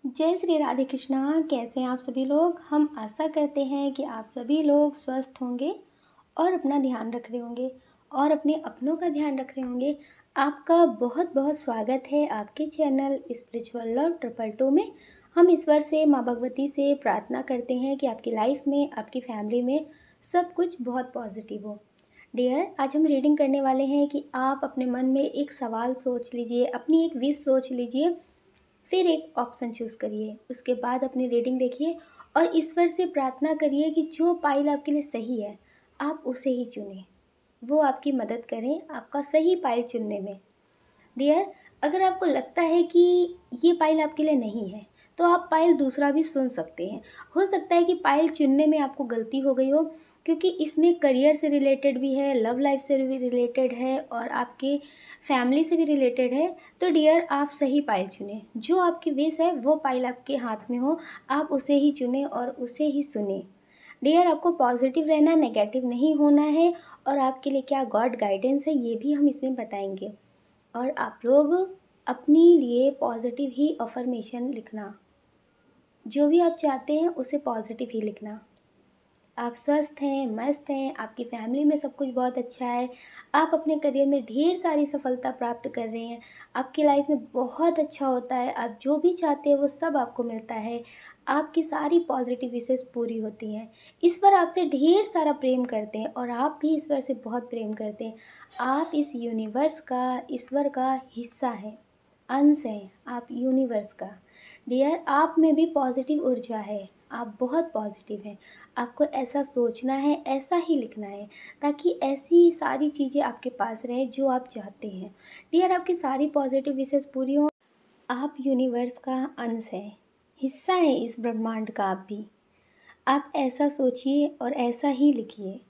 जय श्री राधे कृष्णा। कैसे हैं आप सभी लोग। हम आशा करते हैं कि आप सभी लोग स्वस्थ होंगे और अपना ध्यान रख रहे होंगे और अपने अपनों का ध्यान रख रहे होंगे। आपका बहुत बहुत स्वागत है आपके चैनल स्पिरिचुअल लव 222 में। हम ईश्वर से, माँ भगवती से प्रार्थना करते हैं कि आपकी लाइफ में, आपकी फैमिली में सब कुछ बहुत पॉजिटिव हो। डियर, आज हम रीडिंग करने वाले हैं कि आप अपने मन में एक सवाल सोच लीजिए, अपनी एक विश सोच लीजिए, फिर एक ऑप्शन चूज़ करिए, उसके बाद अपनी रीडिंग देखिए और ईश्वर से प्रार्थना करिए कि जो पाइल आपके लिए सही है आप उसे ही चुनें। वो आपकी मदद करें आपका सही पाइल चुनने में। डियर, अगर आपको लगता है कि ये पाइल आपके लिए नहीं है तो आप पाइल दूसरा भी सुन सकते हैं। हो सकता है कि पाइल चुनने में आपको गलती हो गई हो, क्योंकि इसमें करियर से रिलेटेड भी है, लव लाइफ से भी रिलेटेड है और आपके फैमिली से भी रिलेटेड है। तो डियर, आप सही पाइल चुनें, जो आपकी विश है वो पाइल आपके हाथ में हो, आप उसे ही चुनें और उसे ही सुने। डियर, आपको पॉजिटिव रहना, नेगेटिव नहीं होना है और आपके लिए क्या गॉड गाइडेंस है ये भी हम इसमें बताएंगे। और आप लोग अपने लिए पॉजिटिव ही अफर्मेशन लिखना, जो भी आप चाहते हैं उसे पॉजिटिव ही लिखना। आप स्वस्थ हैं, मस्त हैं, आपकी फैमिली में सब कुछ बहुत अच्छा है, आप अपने करियर में ढेर सारी सफलता प्राप्त कर रहे हैं, आपकी लाइफ में बहुत अच्छा होता है, आप जो भी चाहते हैं वो सब आपको मिलता है, आपकी सारी पॉजिटिव विशेष पूरी होती हैं। ईश्वर आपसे ढेर सारा प्रेम करते हैं और आप भी ईश्वर से बहुत प्रेम करते हैं। आप इस यूनिवर्स का, ईश्वर का हिस्सा हैं, अंश हैं, आप यूनिवर्स का। डियर, आप में भी पॉजिटिव ऊर्जा है, आप बहुत पॉजिटिव हैं। आपको ऐसा सोचना है, ऐसा ही लिखना है, ताकि ऐसी सारी चीज़ें आपके पास रहें जो आप चाहते हैं। डियर, आपकी सारी पॉजिटिव विशेष पूरी हो। आप यूनिवर्स का अंश हैं, हिस्सा है इस ब्रह्मांड का आप भी। आप ऐसा सोचिए और ऐसा ही लिखिए,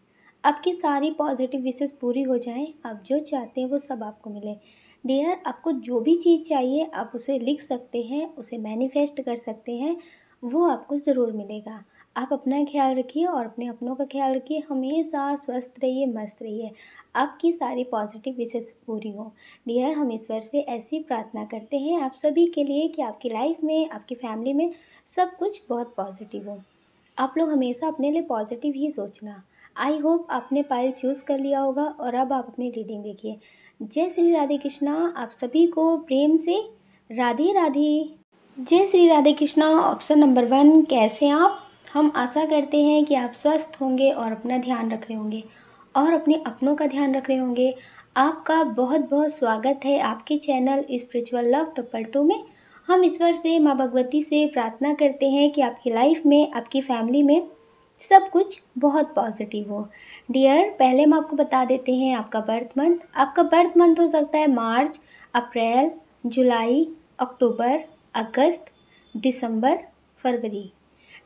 आपकी सारी पॉजिटिव विशेष पूरी हो जाएं, आप जो चाहते हैं वो सब आपको मिले। डियर, आपको जो भी चीज़ चाहिए आप उसे लिख सकते हैं, उसे मैनिफेस्ट कर सकते हैं, वो आपको ज़रूर मिलेगा। आप अपना ख्याल रखिए और अपने अपनों का ख्याल रखिए, हमेशा स्वस्थ रहिए, मस्त रहिए, आपकी सारी पॉजिटिव विशेष पूरी हो। डियर, हम ईश्वर से ऐसी प्रार्थना करते हैं आप सभी के लिए कि आपकी लाइफ में, आपकी फैमिली में सब कुछ बहुत पॉजिटिव हो। आप लोग हमेशा अपने लिए पॉजिटिव ही सोचना। आई होप आपने पाइल चूज़ कर लिया होगा और अब आप अपनी रीडिंग देखिए। जय श्री राधे कृष्णा। आप सभी को प्रेम से राधे राधे। जय श्री राधे कृष्णा। ऑप्शन नंबर 1, कैसे हैं आप। हम आशा करते हैं कि आप स्वस्थ होंगे और अपना ध्यान रख रहे होंगे और अपने अपनों का ध्यान रख रहे होंगे। आपका बहुत बहुत स्वागत है आपके चैनल स्पिरिचुअल लव 222 में। हम ईश्वर से, माँ भगवती से प्रार्थना करते हैं कि आपकी लाइफ में, आपकी फैमिली में सब कुछ बहुत पॉजिटिव हो। डियर, पहले हम आपको बता देते हैं आपका बर्थ मंथ। आपका बर्थ मंथ हो सकता है मार्च, अप्रैल, जुलाई, अक्टूबर, अगस्त, दिसंबर, फरवरी।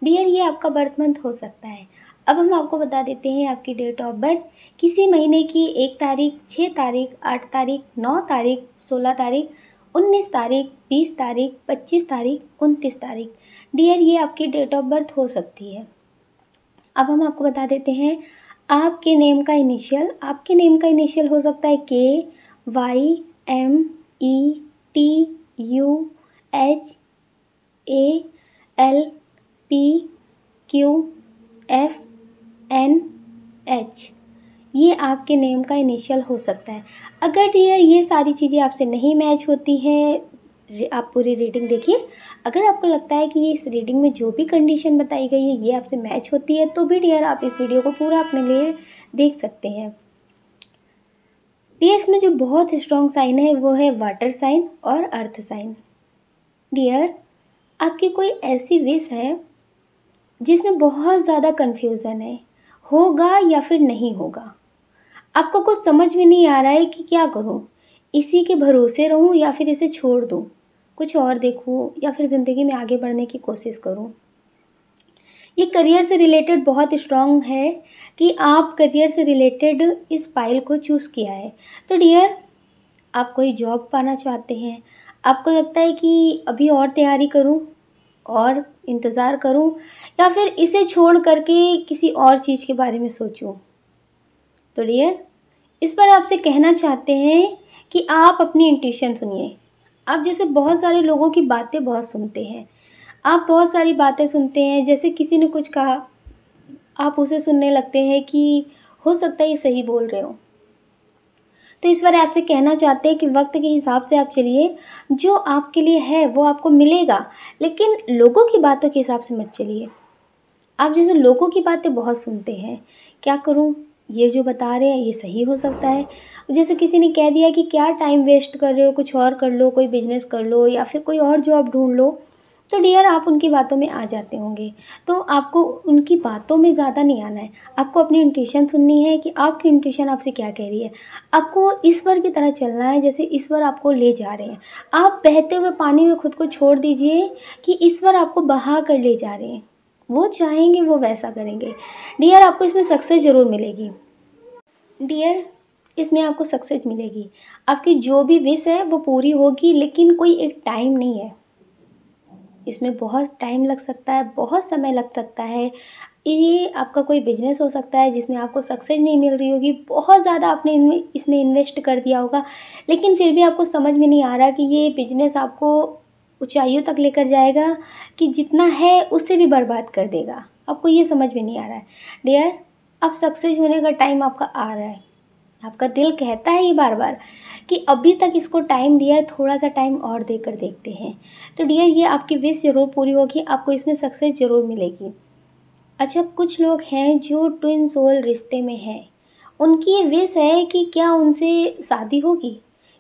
डियर, ये आपका बर्थ मंथ हो सकता है। अब हम आपको बता देते हैं आपकी डेट ऑफ बर्थ। किसी महीने की 1 तारीख, 6 तारीख, 8 तारीख, 9 तारीख, 16 तारीख, 19 तारीख, 20 तारीख, 25 तारीख, 29 तारीख। डियर, ये आपकी डेट ऑफ बर्थ हो सकती है। अब हम आपको बता देते हैं आपके नेम का इनिशियल। आपके नेम का इनिशियल हो सकता है KYMETUHLPQFNH। ये आपके नेम का इनिशियल हो सकता है। अगर डियर ये सारी चीज़ें आपसे नहीं मैच होती हैं, आप पूरी रीडिंग देखिए। अगर आपको लगता है कि ये इस रीडिंग में जो भी कंडीशन बताई गई है ये आपसे मैच होती है तो भी डियर आप इस वीडियो को पूरा अपने लिए देख सकते हैं। डियर, इसमें जो बहुत स्ट्रॉन्ग साइन है वो है वाटर साइन और अर्थ साइन। डियर, आपकी कोई ऐसी विश है जिसमें बहुत ज़्यादा कन्फ्यूज़न है, होगा या फिर नहीं होगा। आपको कुछ समझ में नहीं आ रहा है कि क्या करूं, इसी के भरोसे रहूं या फिर इसे छोड़ दूं, कुछ और देखूं या फिर ज़िंदगी में आगे बढ़ने की कोशिश करूं। ये करियर से रिलेटेड बहुत स्ट्रॉन्ग है कि आप करियर से रिलेटेड इस पाइल को चूज़ किया है। तो डियर, आप कोई जॉब पाना चाहते हैं, आपको लगता है कि अभी और तैयारी करूं और इंतज़ार करूं या फिर इसे छोड़ करके किसी और चीज़ के बारे में सोचूं। तो डियर, इस पर आपसे कहना चाहते हैं कि आप अपनी इंट्यूशन सुनिए। आप जैसे बहुत सारे लोगों की बातें बहुत सुनते हैं, आप बहुत सारी बातें सुनते हैं, जैसे किसी ने कुछ कहा, आप उसे सुनने लगते हैं कि हो सकता है ये सही बोल रहे हों। तो इस बार आपसे कहना चाहते हैं कि वक़्त के हिसाब से आप चलिए, जो आपके लिए है वो आपको मिलेगा, लेकिन लोगों की बातों के हिसाब से मत चलिए। आप जैसे लोगों की बातें बहुत सुनते हैं, क्या करूँ? ये जो बता रहे हैं ये सही हो सकता है। जैसे किसी ने कह दिया कि क्या टाइम वेस्ट कर रहे हो, कुछ और कर लो, कोई बिज़नेस कर लो या फिर कोई और जॉब ढूँढ लो, तो डियर आप उनकी बातों में आ जाते होंगे। तो आपको उनकी बातों में ज़्यादा नहीं आना है, आपको अपनी इंट्यूशन सुननी है कि आपकी इंट्यूशन आपसे क्या कह रही है। आपको ईश्वर की तरह चलना है, जैसे ईश्वर आपको ले जा रहे हैं। आप बहते हुए पानी में खुद को छोड़ दीजिए कि ईश्वर आपको बहा कर ले जा रहे हैं। वो चाहेंगे वो वैसा करेंगे। डियर आपको इसमें सक्सेस ज़रूर मिलेगी। डियर इसमें आपको सक्सेस मिलेगी। आपकी जो भी विश है वो पूरी होगी, लेकिन कोई एक टाइम नहीं है। इसमें बहुत टाइम लग सकता है, बहुत समय लग सकता है। ये आपका कोई बिज़नेस हो सकता है जिसमें आपको सक्सेस नहीं मिल रही होगी, बहुत ज़्यादा आपने इनमें इसमें इन्वेस्ट कर दिया होगा, लेकिन फिर भी आपको समझ में नहीं आ रहा कि ये बिज़नेस आपको ऊँचाइयों तक लेकर जाएगा कि जितना है उससे भी बर्बाद कर देगा। आपको ये समझ में नहीं आ रहा है। डियर अब सक्सेस होने का टाइम आपका आ रहा है। आपका दिल कहता है ये बार-बार कि अभी तक इसको टाइम दिया है, थोड़ा-सा टाइम और देकर देखते हैं। तो डियर ये आपकी विश ज़रूर पूरी होगी, आपको इसमें सक्सेस ज़रूर मिलेगी। अच्छा कुछ लोग हैं जो ट्विन सोल रिश्ते में हैं। उनकी ये विश है कि क्या उनसे शादी होगी?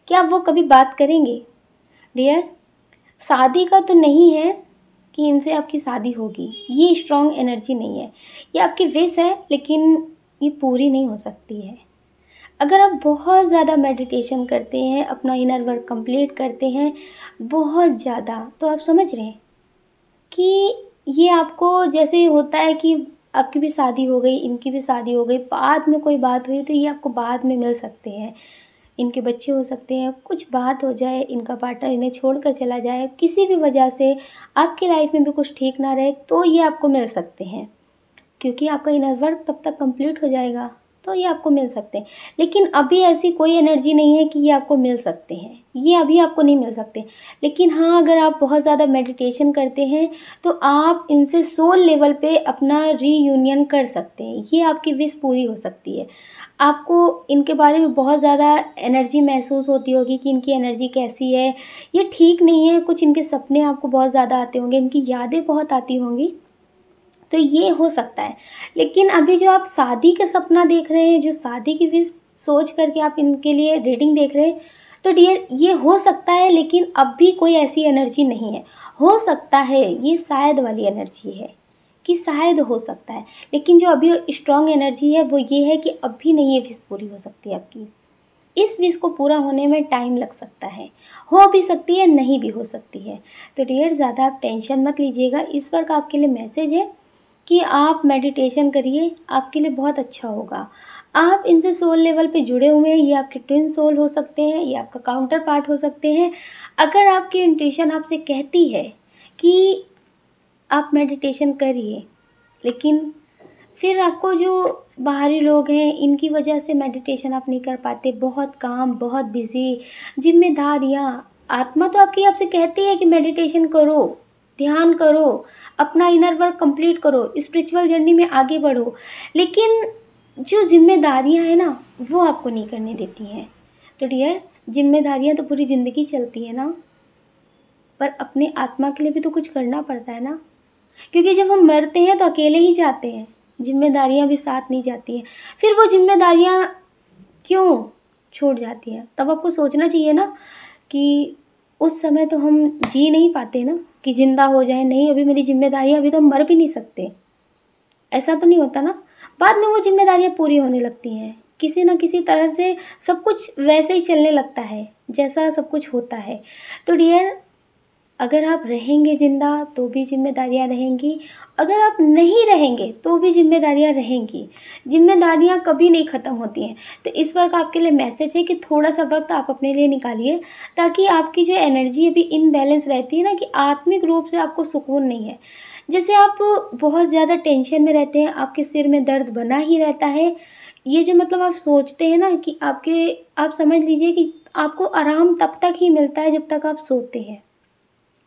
क्या वो कभी बात करेंगे? डियर शादी का तो नहीं है कि इनसे आपकी शादी होगी, ये स्ट्रॉन्ग एनर्जी नहीं है। ये आपकी विश है, लेकिन ये पूरी नहीं हो सकती है। अगर आप बहुत ज़्यादा मेडिटेशन करते हैं, अपना इनर वर्क कंप्लीट करते हैं बहुत ज़्यादा, तो आप समझ रहे हैं कि ये आपको जैसे होता है कि आपकी भी शादी हो गई, इनकी भी शादी हो गई, बाद में कोई बात हुई तो ये आपको बाद में मिल सकते हैं। इनके बच्चे हो सकते हैं, कुछ बात हो जाए, इनका पार्टनर इन्हें छोड़कर चला जाए, किसी भी वजह से आपकी लाइफ में भी कुछ ठीक ना रहे, तो ये आपको मिल सकते हैं। क्योंकि आपका इनर वर्क तब तक कंप्लीट हो जाएगा, तो ये आपको मिल सकते हैं। लेकिन अभी ऐसी कोई एनर्जी नहीं है कि ये आपको मिल सकते हैं, ये अभी आपको नहीं मिल सकते। लेकिन हाँ, अगर आप बहुत ज़्यादा मेडिटेशन करते हैं, तो आप इनसे सोल लेवल पे अपना रीयूनियन कर सकते हैं, ये आपकी विश पूरी हो सकती है। आपको इनके बारे में बहुत ज़्यादा एनर्जी महसूस होती होगी कि इनकी एनर्जी कैसी है, ये ठीक नहीं है, कुछ इनके सपने आपको बहुत ज़्यादा आते होंगे, इनकी यादें बहुत आती होंगी। तो ये हो सकता है। लेकिन अभी जो आप शादी का सपना देख रहे हैं, जो शादी की विश सोच करके आप इनके लिए रीडिंग देख रहे हैं, तो डियर ये हो सकता है, लेकिन अब भी कोई ऐसी एनर्जी नहीं है। हो सकता है ये शायद वाली एनर्जी है कि शायद हो सकता है, लेकिन जो अभी स्ट्रॉन्ग एनर्जी है वो ये है कि अभी नहीं ये विश पूरी हो सकती है आपकी। इस विश को पूरा होने में टाइम लग सकता है, हो भी सकती है, नहीं भी हो सकती है। तो डियर ज़्यादा आप टेंशन मत लीजिएगा। ईश्वर का आपके लिए मैसेज है कि आप मेडिटेशन करिए, आपके लिए बहुत अच्छा होगा। आप इनसे सोल लेवल पे जुड़े हुए हैं, ये आपके ट्विन सोल हो सकते हैं, ये आपका काउंटर पार्ट हो सकते हैं। अगर आपकी इंट्यूशन आपसे कहती है कि आप मेडिटेशन करिए, लेकिन फिर आपको जो बाहरी लोग हैं, इनकी वजह से मेडिटेशन आप नहीं कर पाते, बहुत काम, बहुत बिज़ी, ज़िम्मेदारियाँ, आत्मा तो आपकी आपसे कहती है कि मेडिटेशन करो, ध्यान करो, अपना इनर वर्क कंप्लीट करो, स्पिरिचुअल जर्नी में आगे बढ़ो, लेकिन जो ज़िम्मेदारियाँ हैं ना, वो आपको नहीं करने देती हैं। तो डियर ज़िम्मेदारियाँ तो पूरी ज़िंदगी चलती है ना, पर अपने आत्मा के लिए भी तो कुछ करना पड़ता है ना। क्योंकि जब हम मरते हैं तो अकेले ही जाते हैं, ज़िम्मेदारियाँ भी साथ नहीं जाती हैं। फिर वो ज़िम्मेदारियाँ क्यों छूट जाती हैं? तब आपको सोचना चाहिए ना कि उस समय तो हम जी नहीं पाते ना कि ज़िंदा हो जाएँ, नहीं अभी मेरी ज़िम्मेदारियाँ, अभी तो हम मर भी नहीं सकते। ऐसा तो नहीं होता ना? बाद में वो ज़िम्मेदारियाँ पूरी होने लगती हैं। किसी न किसी तरह से सब कुछ वैसे ही चलने लगता है, जैसा सब कुछ होता है। तो डियर अगर आप रहेंगे ज़िंदा तो भी ज़िम्मेदारियाँ रहेंगी, अगर आप नहीं रहेंगे तो भी ज़िम्मेदारियाँ रहेंगी। ज़िम्मेदारियाँ कभी नहीं ख़त्म होती हैं। तो इस वक़्त आपके लिए मैसेज है कि थोड़ा-सा वक़्त आप अपने लिए निकालिए, ताकि आपकी जो एनर्जी अभी इम्बैलेंस रहती है ना, कि आत्मिक रूप से आपको सुकून नहीं है। जैसे आप बहुत ज़्यादा टेंशन में रहते हैं, आपके सिर में दर्द बना ही रहता है। ये जो मतलब आप सोचते हैं ना कि आप समझ लीजिए कि आपको आराम तब तक ही मिलता है जब तक आप सोते हैं।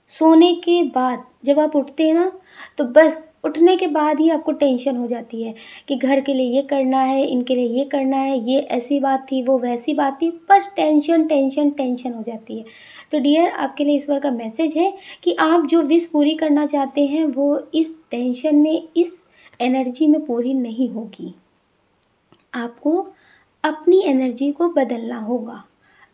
सोने के बाद जब आप उठते हैं ना, तो बस उठने के बाद ही आपको टेंशन हो जाती है कि घर के लिए ये करना है, इनके लिए ये करना है, ये ऐसी बात थी, वो वैसी बात थी, बस टेंशन, टेंशन, टेंशन हो जाती है। तो डियर आपके लिए ईश्वर का मैसेज है कि आप जो विश पूरी करना चाहते हैं वो इस टेंशन में, इस एनर्जी में पूरी नहीं होगी। आपको अपनी एनर्जी को बदलना होगा,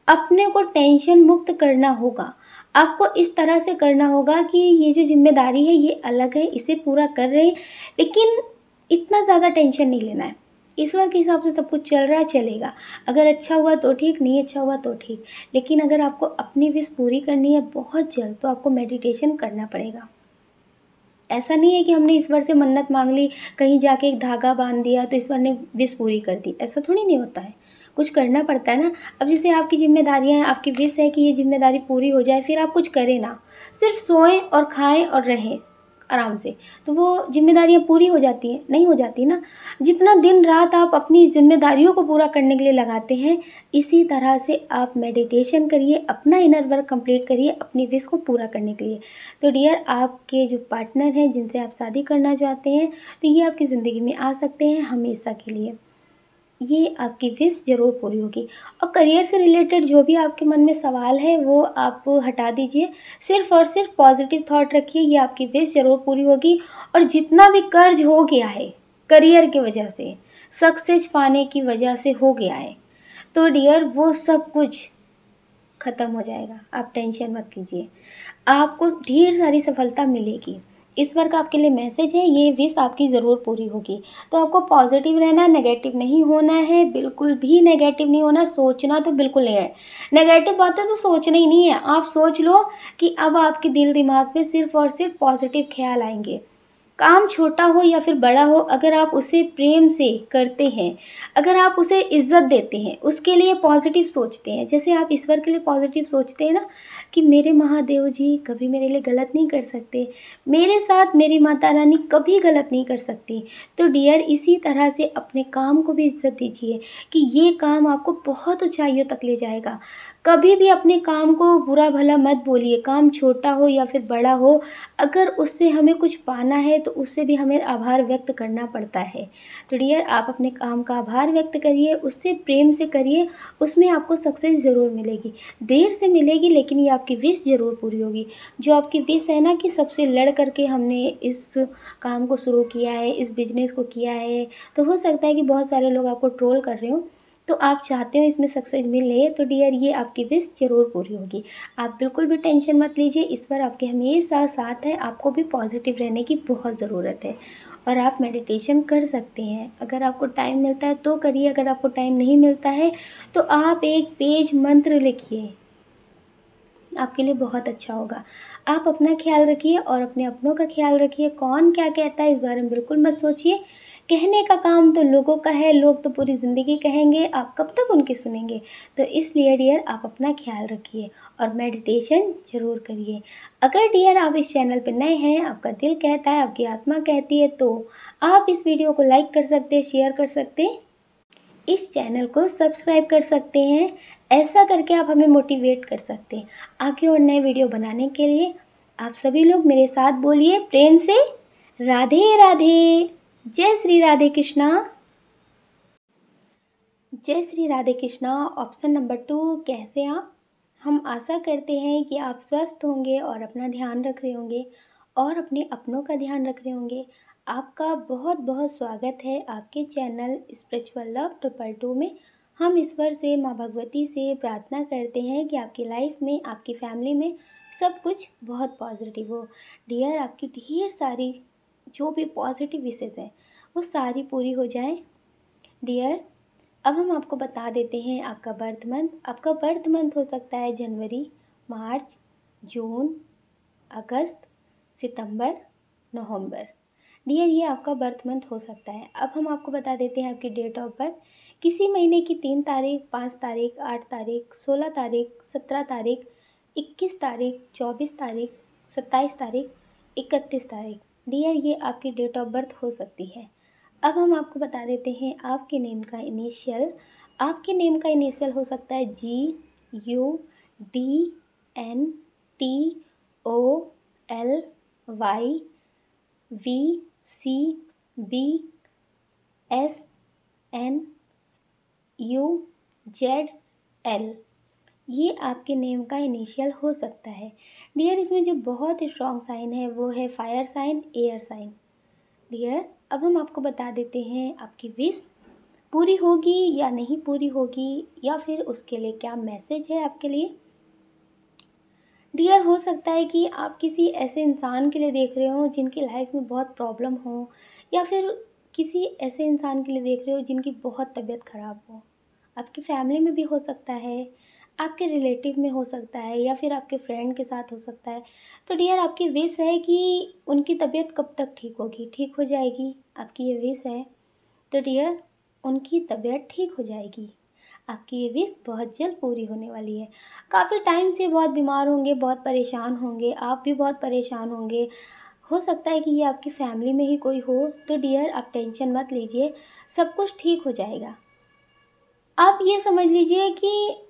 अपने को टेंशन मुक्त करना होगा। आपको इस तरह से करना होगा कि ये जो ज़िम्मेदारी है ये अलग है, इसे पूरा कर रहे हैं, लेकिन इतना ज़्यादा टेंशन नहीं लेना है। ईश्वर के हिसाब से सब कुछ चल रहा है, चलेगा। अगर अच्छा हुआ तो ठीक, नहीं अच्छा हुआ तो ठीक। लेकिन अगर आपको अपनी विश पूरी करनी है बहुत जल्द, तो आपको मेडिटेशन करना पड़ेगा। ऐसा नहीं है कि हमने ईश्वर से मन्नत मांग ली, कहीं जाके एक धागा बांध दिया तो ईश्वर ने विश पूरी कर दी, ऐसा थोड़ी नहीं होता है। कुछ करना पड़ता है ना। अब जैसे आपकी ज़िम्मेदारियाँ हैं, आपकी विश है कि ये ज़िम्मेदारी पूरी हो जाए, फिर आप कुछ करें ना, सिर्फ सोएं और खाएं और रहें आराम से, तो वो ज़िम्मेदारियाँ पूरी हो जाती हैं? नहीं हो जाती ना। जितना दिन रात आप अपनी ज़िम्मेदारियों को पूरा करने के लिए लगाते हैं, इसी तरह से आप मेडिटेशन करिए, अपना इनर वर्क कंप्लीट करिए अपनी विश को पूरा करने के लिए। तो डियर आपके जो पार्टनर हैं, जिनसे आप शादी करना चाहते हैं, तो ये आपकी ज़िंदगी में आ सकते हैं हमेशा के लिए। ये आपकी विश ज़रूर पूरी होगी। और करियर से रिलेटेड जो भी आपके मन में सवाल है वो आप हटा दीजिए। सिर्फ़ और सिर्फ पॉज़िटिव थॉट रखिए, ये आपकी विश ज़रूर पूरी होगी। और जितना भी कर्ज़ हो गया है करियर की वजह से, सक्सेस पाने की वजह से हो गया है, तो डियर वो सब कुछ ख़त्म हो जाएगा। आप टेंशन मत लीजिए, आपको ढेर सारी सफलता मिलेगी। ईश्वर का आपके लिए मैसेज है, ये विश आपकी ज़रूर पूरी होगी। तो आपको पॉजिटिव रहना है, नेगेटिव नहीं होना है, बिल्कुल भी नेगेटिव नहीं होना, सोचना तो बिल्कुल नहीं है। नेगेटिव बातें तो सोचना ही नहीं है। आप सोच लो कि अब आपके दिल दिमाग में सिर्फ़ और सिर्फ पॉजिटिव ख्याल आएंगे। काम छोटा हो या फिर बड़ा हो, अगर आप उसे प्रेम से करते हैं, अगर आप उसे इज़्ज़त देते हैं, उसके लिए पॉज़िटिव सोचते हैं, जैसे आप ईश्वर के लिए पॉज़िटिव सोचते हैं ना कि मेरे महादेव जी कभी मेरे लिए गलत नहीं कर सकते, मेरे साथ मेरी माता रानी कभी गलत नहीं कर सकती। तो डियर इसी तरह से अपने काम को भी इज़्ज़त दीजिए कि ये काम आपको बहुत ऊँचाइयों तक ले जाएगा। कभी भी अपने काम को बुरा भला मत बोलिए, काम छोटा हो या फिर बड़ा हो, अगर उससे हमें कुछ पाना है तो उससे भी हमें आभार व्यक्त करना पड़ता है। तो डियर आप अपने काम का आभार व्यक्त करिए, उससे प्रेम से करिए, उसमें आपको सक्सेस ज़रूर मिलेगी। देर से मिलेगी लेकिन ये आपकी विश ज़रूर पूरी होगी। जो आपकी विश है ना कि सबसे लड़ कर के हमने इस काम को शुरू किया है, इस बिज़नेस को किया है, तो हो सकता है कि बहुत सारे लोग आपको ट्रोल कर रहे हों, तो आप चाहते हो इसमें सक्सेस मिले, तो डियर ये आपकी विश ज़रूर पूरी होगी। आप बिल्कुल भी टेंशन मत लीजिए, ईश्वर आपके हमेशा साथ है, आपको भी पॉजिटिव रहने की बहुत ज़रूरत है। और आप मेडिटेशन कर सकते हैं, अगर आपको टाइम मिलता है तो करिए, अगर आपको टाइम नहीं मिलता है तो आप एक पेज मंत्र लिखिए, आपके लिए बहुत अच्छा होगा। आप अपना ख़्याल रखिए और अपने अपनों का ख़्याल रखिए। कौन क्या कहता है इस बारे में बिल्कुल मत सोचिए। कहने का काम तो लोगों का है, लोग तो पूरी ज़िंदगी कहेंगे, आप कब तक उनकी सुनेंगे। तो इसलिए डियर आप अपना ख़्याल रखिए और मेडिटेशन ज़रूर करिए। अगर डियर आप इस चैनल पर नए हैं, आपका दिल कहता है, आपकी आत्मा कहती है, तो आप इस वीडियो को लाइक कर सकते हैं, शेयर कर सकते हैं, इस चैनल को सब्सक्राइब कर सकते हैं। ऐसा करके आप हमें मोटिवेट कर सकते हैं आगे और नए वीडियो बनाने के लिए। आप सभी लोग मेरे साथ बोलिए प्रेम से, राधे राधे। जय श्री राधे कृष्णा। जय श्री राधे कृष्णा। ऑप्शन नंबर 2, कैसे आप? हम आशा करते हैं कि आप स्वस्थ होंगे और अपना ध्यान रख रहे होंगे और अपने अपनों का ध्यान रख रहे होंगे। आपका बहुत बहुत स्वागत है आपके चैनल स्पिरिचुअल लव 222 में। हम ईश्वर से, माँ भगवती से प्रार्थना करते हैं कि आपकी लाइफ में, आपकी फैमिली में सब कुछ बहुत पॉजिटिव हो। डियर आपकी ढेर सारी जो भी पॉजिटिव विशेज़ हैं वो सारी पूरी हो जाएं। डियर अब हम आपको बता देते हैं आपका बर्थ मंथ। आपका बर्थ मंथ हो सकता है जनवरी, मार्च, जून, अगस्त, सितंबर, नवंबर। डियर ये आपका बर्थ मंथ हो सकता है। अब हम आपको बता देते हैं आपकी डेट ऑफ बर्थ। किसी महीने की 3 तारीख, 5 तारीख, 8 तारीख, 16 तारीख, 17 तारीख, 21 तारीख, 24 तारीख, 27 तारीख, 31 तारीख। डियर ये आपकी डेट ऑफ बर्थ हो सकती है। अब हम आपको बता देते हैं आपके नेम का इनिशियल। आपके नेम का इनिशियल हो सकता है G, U, D, N, T, OLYVCBSNUZL, ये आपके नेम का इनिशियल हो सकता है। डियर, इसमें जो बहुत स्ट्रॉन्ग साइन है वो है fire sign, air sign. Dear, अब हम आपको बता देते हैं आपकी विश पूरी होगी या नहीं पूरी होगी, या फिर उसके लिए क्या मैसेज है आपके लिए। डियर, हो सकता है कि आप किसी ऐसे इंसान के लिए देख रहे हो जिनकी लाइफ में बहुत प्रॉब्लम हो, या फिर किसी ऐसे इंसान के लिए देख रहे हो जिनकी बहुत तबीयत ख़राब हो। आपकी फैमिली में भी हो सकता है, आपके रिलेटिव में हो सकता है, या फिर आपके फ्रेंड के साथ हो सकता है। तो डियर, आपकी विश है कि उनकी तबीयत कब तक ठीक होगी, ठीक हो जाएगी, आपकी ये विश है। तो डियर, उनकी तबीयत ठीक हो जाएगी, आपकी ये विश बहुत जल्द पूरी होने वाली है। काफ़ी टाइम से बहुत बीमार होंगे, बहुत परेशान होंगे, आप भी बहुत परेशान होंगे। हो सकता है कि ये आपकी फैमिली में ही कोई हो। तो डियर, आप टेंशन मत लीजिए, सब कुछ ठीक हो जाएगा। आप ये समझ लीजिए कि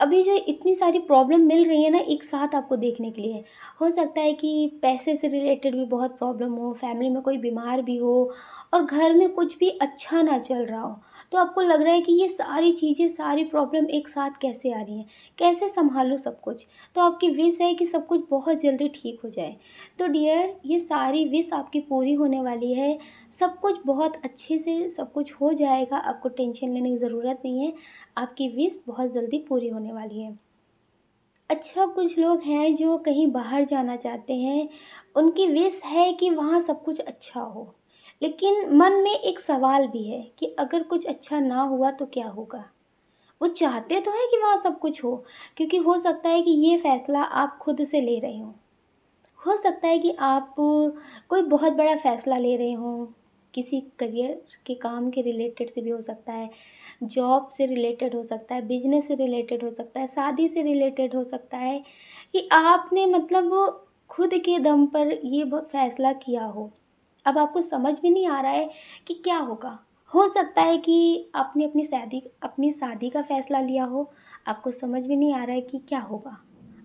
अभी जो इतनी सारी प्रॉब्लम मिल रही है ना एक साथ आपको देखने के लिए, हो सकता है कि पैसे से रिलेटेड भी बहुत प्रॉब्लम हो, फैमिली में कोई बीमार भी हो, और घर में कुछ भी अच्छा ना चल रहा हो। तो आपको लग रहा है कि ये सारी चीज़ें, सारी प्रॉब्लम एक साथ कैसे आ रही हैं, कैसे संभालूँ सब कुछ। तो आपकी विश है कि सब कुछ बहुत जल्दी ठीक हो जाए। तो डियर, ये सारी विश आपकी पूरी होने वाली है। सब कुछ बहुत अच्छे से सब कुछ हो जाएगा, आपको टेंशन लेने की ज़रूरत नहीं है। आपकी विश बहुत जल्दी पूरी होने वाली है। अच्छा, कुछ लोग हैं जो कहीं बाहर जाना चाहते हैं, उनकी विश है कि वहाँ सब कुछ अच्छा हो। लेकिन मन में एक सवाल भी है कि अगर कुछ अच्छा ना हुआ तो क्या होगा? वो चाहते तो हैं कि वहाँ सब कुछ हो, क्योंकि हो सकता है कि ये फ़ैसला आप खुद से ले रहे हों। हो सकता है कि आप कोई बहुत बड़ा फ़ैसला ले रहे हों, किसी करियर के काम के रिलेटेड से भी हो सकता है, जॉब से रिलेटेड हो सकता है, बिज़नेस से रिलेटेड हो सकता है, शादी से रिलेटेड हो सकता है, कि आपने मतलब खुद के दम पर ये फ़ैसला किया हो। अब आपको समझ में नहीं आ रहा है कि क्या होगा। हो सकता है कि आपने अपनी शादी का फ़ैसला लिया आपको समझ में नहीं आ रहा है कि क्या होगा।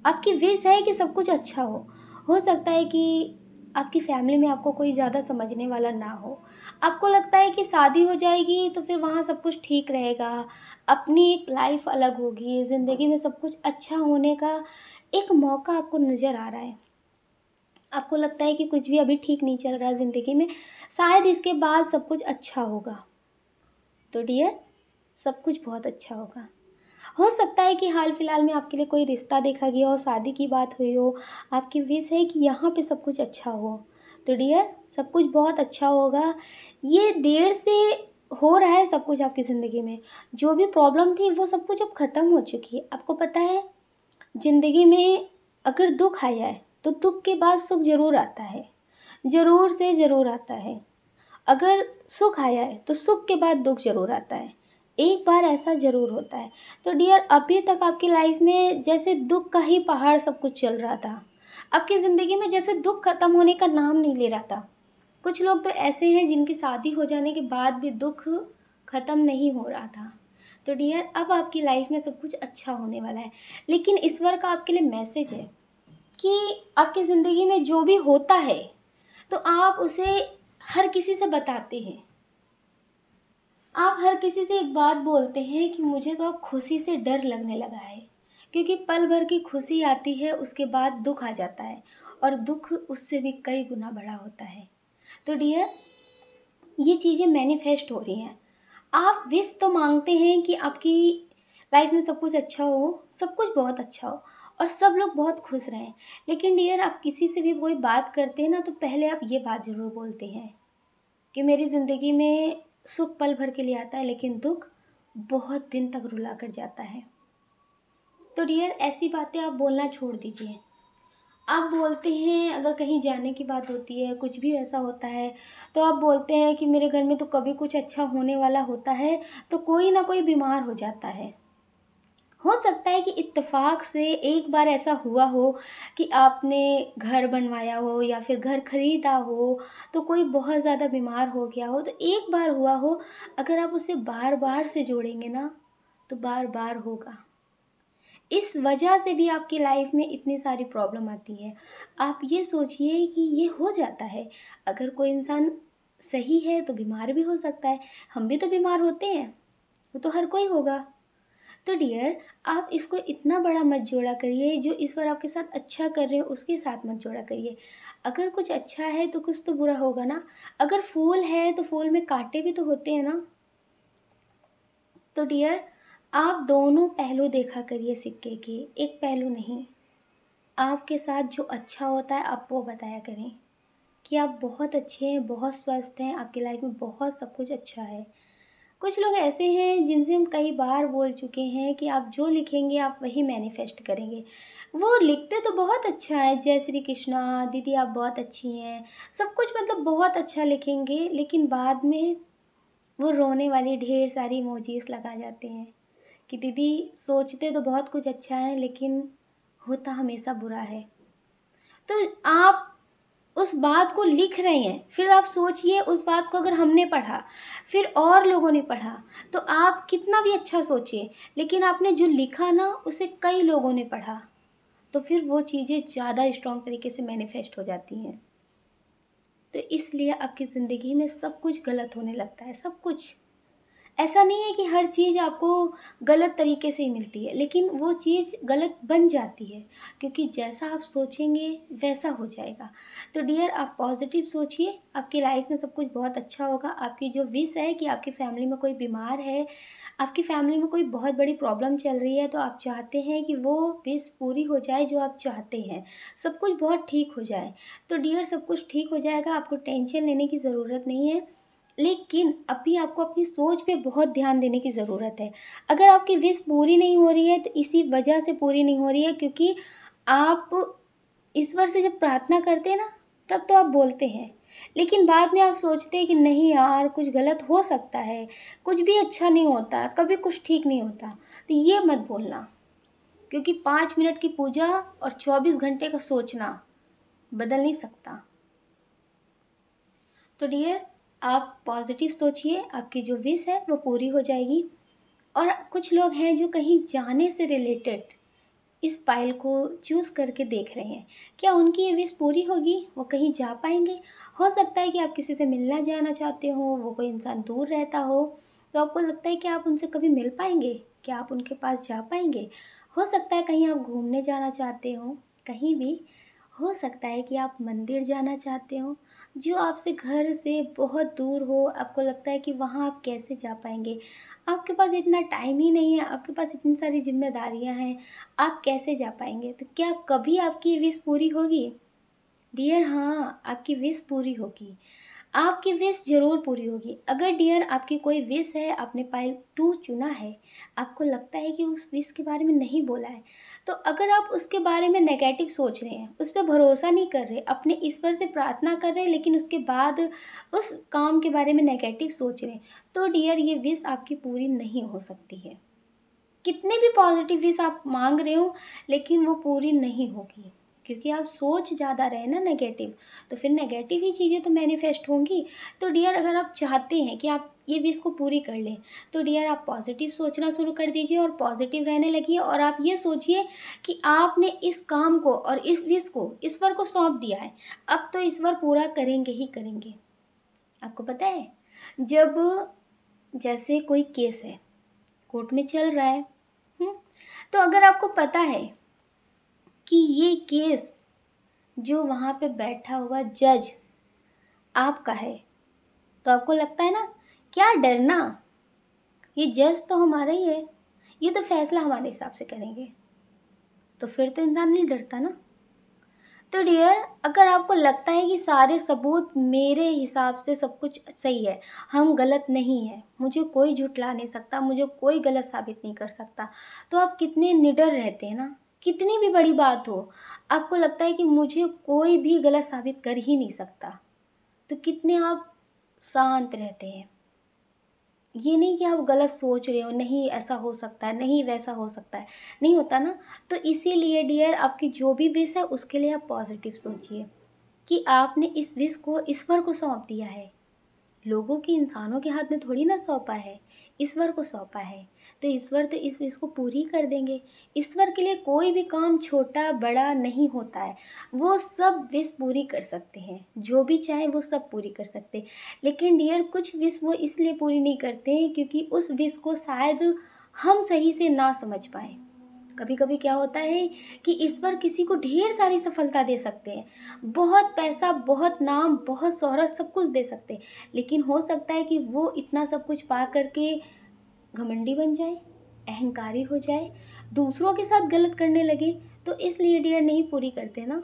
आपकी विश है कि सब कुछ अच्छा हो सकता है कि आपकी फैमिली में आपको कोई ज़्यादा समझने वाला ना हो। आपको लगता है कि शादी हो जाएगी तो फिर वहाँ सब कुछ ठीक रहेगा, अपनी एक लाइफ़ अलग होगी, ज़िंदगी में सब कुछ अच्छा होने का एक मौका आपको नज़र आ रहा है। आपको लगता है कि कुछ भी अभी ठीक नहीं चल रहा है ज़िंदगी में, शायद इसके बाद सब कुछ अच्छा होगा। तो डियर, सब कुछ बहुत अच्छा होगा। हो सकता है कि हाल-फिलहाल में आपके लिए कोई रिश्ता देखा गया हो, शादी की बात हुई हो, आपकी विश है कि यहाँ पे सब कुछ अच्छा हो। तो डियर, सब कुछ बहुत अच्छा होगा। ये देर से हो रहा है सब कुछ आपकी ज़िंदगी में। जो भी प्रॉब्लम थी वो सब कुछ अब ख़त्म हो चुकी है। आपको पता है, ज़िंदगी में अगर दुःख आया है, तो दुःख के बाद सुख ज़रूर आता है। ज़रूर से ज़रूर आता है। अगर सुख आया है तो सुख के बाद दुख ज़रूर आता है। एक बार ऐसा ज़रूर होता है। तो डियर, अभी तक आपकी लाइफ में जैसे दुख का ही पहाड़ सब कुछ चल रहा था। आपकी ज़िंदगी में जैसे दुख ख़त्म होने का नाम नहीं ले रहा था। कुछ लोग तो ऐसे हैं जिनकी शादी हो जाने के बाद भी दुख ख़त्म नहीं हो रहा था। तो डियर, अब आपकी लाइफ में सब कुछ अच्छा होने वाला है। लेकिन ईश्वर का आपके लिए मैसेज है कि आपकी ज़िंदगी में जो भी होता है तो आप उसे हर किसी से बताते हैं। आप हर किसी से एक बात बोलते हैं कि मुझे तो अब खुशी से डर लगने लगा है, क्योंकि पल भर की खुशी आती है उसके बाद दुख आ जाता है, और दुख उससे भी कई गुना बड़ा होता है। तो डियर, ये चीज़ें मैनिफेस्ट हो रही हैं। आप विश तो मांगते हैं कि आपकी लाइफ में सब कुछ अच्छा हो, सब कुछ बहुत अच्छा हो, और सब लोग बहुत खुश रहें। लेकिन डियर, आप किसी से भी कोई बात करते हैं ना तो पहले आप ये बात ज़रूर बोलते हैं कि मेरी ज़िंदगी में सुख पल भर के लिए आता है, लेकिन दुख बहुत दिन तक रुला कर जाता है। तो डियर, ऐसी बातें आप बोलना छोड़ दीजिए। आप बोलते हैं, अगर कहीं जाने की बात होती है, कुछ भी ऐसा होता है, तो आप बोलते हैं कि मेरे घर में तो कभी कुछ अच्छा होने वाला होता है तो कोई ना कोई बीमार हो जाता है। हो सकता है कि इत्तेफाक से एक बार ऐसा हुआ हो कि आपने घर बनवाया हो या फिर घर खरीदा हो, तो कोई बहुत ज़्यादा बीमार हो गया हो, तो एक बार हुआ हो। अगर आप उसे बार बार से जोड़ेंगे ना तो बार बार होगा। इस वजह से भी आपकी लाइफ में इतनी सारी प्रॉब्लम आती है। आप ये सोचिए कि ये हो जाता है। अगर कोई इंसान सही है तो बीमार भी हो सकता है। हम भी तो बीमार होते हैं, वो तो हर कोई होगा। तो डियर, आप इसको इतना बड़ा मत जोड़ा करिए। जो ईश्वर आपके साथ अच्छा कर रहे हो उसके साथ मत जोड़ा करिए। अगर कुछ अच्छा है तो कुछ तो बुरा होगा ना। अगर फूल है तो फूल में कांटे भी तो होते हैं ना। तो डियर, आप दोनों पहलू देखा करिए सिक्के के, एक पहलू नहीं। आपके साथ जो अच्छा होता है आप वो बताया करें कि आप बहुत अच्छे हैं, बहुत स्वस्थ हैं, आपकी लाइफ में बहुत सब कुछ अच्छा है। कुछ लोग ऐसे हैं जिनसे हम कई बार बोल चुके हैं कि आप जो लिखेंगे आप वही मैनिफेस्ट करेंगे। वो लिखते तो बहुत अच्छा है, जय श्री कृष्णा दीदी आप बहुत अच्छी हैं, सब कुछ मतलब बहुत अच्छा लिखेंगे, लेकिन बाद में वो रोने वाली ढेर सारी इमोजीज लगा जाते हैं कि दीदी सोचते तो बहुत कुछ अच्छा है लेकिन होता हमेशा बुरा है। तो आप उस बात को लिख रहे हैं, फिर आप सोचिए उस बात को अगर हमने पढ़ा, फिर और लोगों ने पढ़ा, तो आप कितना भी अच्छा सोचिए, लेकिन आपने जो लिखा ना उसे कई लोगों ने पढ़ा, तो फिर वो चीज़ें ज़्यादा स्ट्रॉन्ग तरीके से मैनिफेस्ट हो जाती हैं। तो इसलिए आपकी ज़िंदगी में सब कुछ गलत होने लगता है, सब कुछ। ऐसा नहीं है कि हर चीज़ आपको गलत तरीके से ही मिलती है, लेकिन वो चीज़ गलत बन जाती है, क्योंकि जैसा आप सोचेंगे वैसा हो जाएगा। तो डियर, आप पॉजिटिव सोचिए, आपकी लाइफ में सब कुछ बहुत अच्छा होगा। आपकी जो विश है कि आपकी फैमिली में कोई बीमार है, आपकी फैमिली में कोई बहुत बड़ी प्रॉब्लम चल रही है, तो आप चाहते हैं कि वो विश पूरी हो जाए जो आप चाहते हैं, सब कुछ बहुत ठीक हो जाए। तो डियर, सब कुछ ठीक हो जाएगा, आपको टेंशन लेने की ज़रूरत नहीं है। लेकिन अभी आपको अपनी सोच पे बहुत ध्यान देने की ज़रूरत है। अगर आपकी विश पूरी नहीं हो रही है तो इसी वजह से पूरी नहीं हो रही है, क्योंकि आप ईश्वर से जब प्रार्थना करते हैं ना, तब तो आप बोलते हैं, लेकिन बाद में आप सोचते हैं कि नहीं यार कुछ गलत हो सकता है, कुछ भी अच्छा नहीं होता, कभी कुछ ठीक नहीं होता। तो ये मत बोलना, क्योंकि 5 मिनट की पूजा और 24 घंटे का सोचना बदल नहीं सकता। तो डियर, आप पॉजिटिव सोचिए, आपकी जो विश है वो पूरी हो जाएगी। और कुछ लोग हैं जो कहीं जाने से रिलेटेड इस फाइल को चूज़ करके देख रहे हैं, क्या उनकी ये विश पूरी होगी, वो कहीं जा पाएंगे। हो सकता है कि आप किसी से मिलना जाना चाहते हो, वो कोई इंसान दूर रहता हो, तो आपको लगता है कि आप उनसे कभी मिल पाएंगे, क्या आप उनके पास जा पाएंगे। हो सकता है कहीं आप घूमने जाना चाहते हो, कहीं भी। हो सकता है कि आप मंदिर जाना चाहते हो जो आपसे घर से बहुत दूर हो, आपको लगता है कि वहाँ आप कैसे जा पाएंगे, आपके पास इतना टाइम ही नहीं है, आपके पास इतनी सारी जिम्मेदारियां हैं, आप कैसे जा पाएंगे। तो क्या कभी आपकी विश पूरी होगी। डियर, हाँ, आपकी विश पूरी होगी, आपकी विश ज़रूर पूरी होगी। अगर डियर आपकी कोई विश है, आपने पाइल 2 चुना है, आपको लगता है कि उस विश के बारे में नहीं बोला है, तो अगर आप उसके बारे में नेगेटिव सोच रहे हैं, उस पे भरोसा नहीं कर रहे, अपने ईश्वर से प्रार्थना कर रहे हैं, लेकिन उसके बाद उस काम के बारे में नेगेटिव सोच रहे हैं, तो डियर ये विश आपकी पूरी नहीं हो सकती है। कितने भी पॉजिटिव विश आप मांग रहे हो, लेकिन वो पूरी नहीं होगी, क्योंकि आप सोच ज़्यादा रहे ना नेगेटिव, तो फिर नेगेटिव ही चीज़ें तो मैनिफेस्ट होंगी। तो डियर, अगर आप चाहते हैं कि आप ये विश को पूरी कर लें, तो डियर आप पॉजिटिव सोचना शुरू कर दीजिए और पॉजिटिव रहने लगिए। और आप ये सोचिए कि आपने इस काम को और इस विश को ईश्वर को सौंप दिया है, अब तो ईश्वर पूरा करेंगे ही करेंगे। आपको पता है, जब जैसे कोई केस है, कोर्ट में चल रहा है, हम्म, तो अगर आपको पता है कि ये केस जो वहाँ पे बैठा हुआ जज आपका है, तो आपको लगता है ना, क्या डरना, ये जज तो हमारा ही है, ये तो फैसला हमारे हिसाब से करेंगे, तो फिर तो इंसान नहीं डरता ना। तो डियर, अगर आपको लगता है कि सारे सबूत मेरे हिसाब से सब कुछ सही है, हम गलत नहीं है, मुझे कोई झुठला नहीं सकता, मुझे कोई गलत साबित नहीं कर सकता, तो आप कितने निडर रहते हैं ना। कितनी भी बड़ी बात हो, आपको लगता है कि मुझे कोई भी गलत साबित कर ही नहीं सकता, तो कितने आप शांत रहते हैं। ये नहीं कि आप गलत सोच रहे हो, नहीं ऐसा हो सकता है, नहीं वैसा हो सकता है, नहीं होता ना। तो इसीलिए डियर, आपकी जो भी विश है उसके लिए आप पॉजिटिव सोचिए कि आपने इस विश को ईश्वर को सौंप दिया है, लोगों के, इंसानों के हाथ में थोड़ी ना सौंपा है, ईश्वर को सौंपा है। तो ईश्वर तो इस विश को पूरी कर देंगे। ईश्वर के लिए कोई भी काम छोटा बड़ा नहीं होता है, वो सब विश पूरी कर सकते हैं, जो भी चाहे वो सब पूरी कर सकते हैं। लेकिन डियर कुछ विश वो इसलिए पूरी नहीं करते हैं क्योंकि उस विश को शायद हम सही से ना समझ पाए। कभी कभी क्या होता है कि ईश्वर किसी को ढेर सारी सफलता दे सकते हैं, बहुत पैसा, बहुत नाम, बहुत शोहरत, सब कुछ दे सकते हैं, लेकिन हो सकता है कि वो इतना सब कुछ पा करके घमंडी बन जाए, अहंकारी हो जाए, दूसरों के साथ गलत करने लगे। तो इसलिए डियर नहीं पूरी करते ना।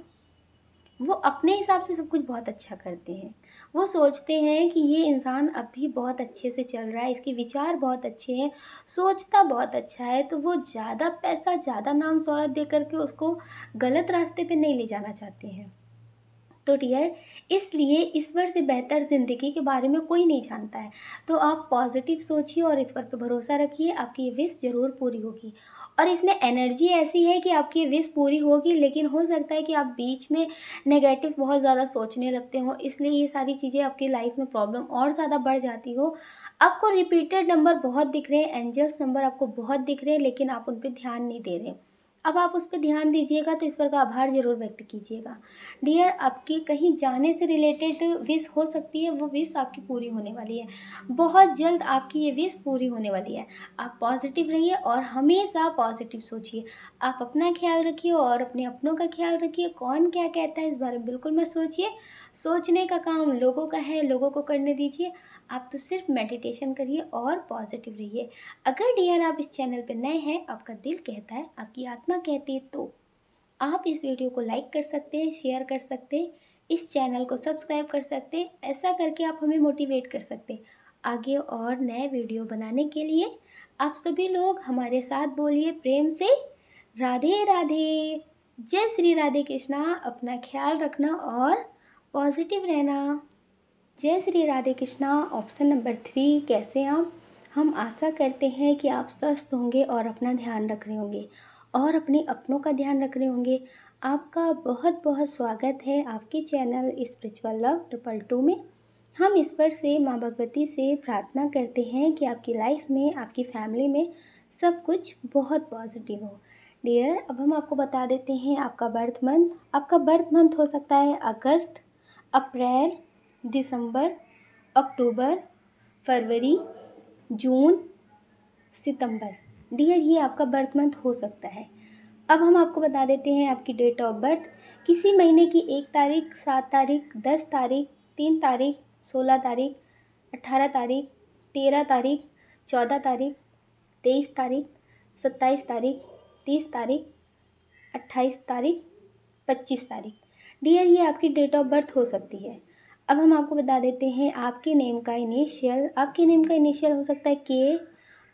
वो अपने हिसाब से सब कुछ बहुत अच्छा करते हैं। वो सोचते हैं कि ये इंसान अभी बहुत अच्छे से चल रहा है, इसके विचार बहुत अच्छे हैं, सोचता बहुत अच्छा है, तो वो ज़्यादा पैसा, ज़्यादा नाम शोहरत दे करके उसको गलत रास्ते पे नहीं ले जाना चाहते हैं। तो डियर इसलिए ईश्वर से बेहतर ज़िंदगी के बारे में कोई नहीं जानता है। तो आप पॉजिटिव सोचिए और ईश्वर पर भरोसा रखिए, आपकी ये विश ज़रूर पूरी होगी। और इसमें एनर्जी ऐसी है कि आपकी ये विश पूरी होगी, लेकिन हो सकता है कि आप बीच में नेगेटिव बहुत ज़्यादा सोचने लगते हो, इसलिए ये सारी चीज़ें आपकी लाइफ में प्रॉब्लम और ज़्यादा बढ़ जाती हो। आपको रिपीटेड नंबर बहुत दिख रहे हैं, एंजल्स नंबर आपको बहुत दिख रहे हैं, लेकिन आप उन पर ध्यान नहीं दे रहे। अब आप उस पर ध्यान दीजिएगा तो ईश्वर का आभार ज़रूर व्यक्त कीजिएगा। डियर आपकी कहीं जाने से रिलेटेड विश हो सकती है, वो विश आपकी पूरी होने वाली है, बहुत जल्द आपकी ये विश पूरी होने वाली है। आप पॉजिटिव रहिए और हमेशा पॉजिटिव सोचिए। आप अपना ख्याल रखिए और अपने अपनों का ख्याल रखिए। कौन क्या कहता है इस बारे में बिल्कुल मत सोचिए, सोचने का काम लोगों का है, लोगों को करने दीजिए। आप तो सिर्फ मेडिटेशन करिए और पॉजिटिव रहिए। अगर डियर आप इस चैनल पर नए हैं, आपका दिल कहता है, आपकी आत्मा कहती है, तो आप इस वीडियो को लाइक कर सकते हैं, शेयर कर सकते हैं, इस चैनल को सब्सक्राइब कर सकते हैं। ऐसा करके आप हमें मोटिवेट कर सकते हैं आगे और नए वीडियो बनाने के लिए। आप सभी लोग हमारे साथ बोलिए प्रेम से, राधे राधे। जय श्री राधे कृष्णा। अपना ख्याल रखना और पॉजिटिव रहना। जय श्री राधे कृष्णा। ऑप्शन नंबर 3, कैसे हैं आप? हम आशा करते हैं कि आप स्वस्थ होंगे और अपना ध्यान रख रहे होंगे और अपने अपनों का ध्यान रख रहे होंगे। आपका बहुत बहुत स्वागत है आपके चैनल स्पिरिचुअल लव 222 में। हम ईश्वर से, माँ भगवती से प्रार्थना करते हैं कि आपकी लाइफ में, आपकी फैमिली में सब कुछ बहुत पॉजिटिव हो। डियर अब हम आपको बता देते हैं आपका बर्थ मंथ। आपका बर्थ मंथ हो सकता है अगस्त, अप्रैल, दिसंबर, अक्टूबर, फरवरी, जून, सितंबर। डियर ये आपका बर्थ मंथ हो सकता है। अब हम आपको बता देते हैं आपकी डेट ऑफ बर्थ। किसी महीने की 1 तारीख, 7 तारीख, 10 तारीख, 3 तारीख, 16 तारीख, 18 तारीख, 13 तारीख, 14 तारीख, 23 तारीख, 27 तारीख, 30 तारीख, 28 तारीख, 25 तारीख। डियर ये आपकी डेट ऑफ बर्थ हो सकती है। अब हम आपको बता देते हैं आपके नेम का इनिशियल। आपके नेम का इनिशियल हो सकता है K,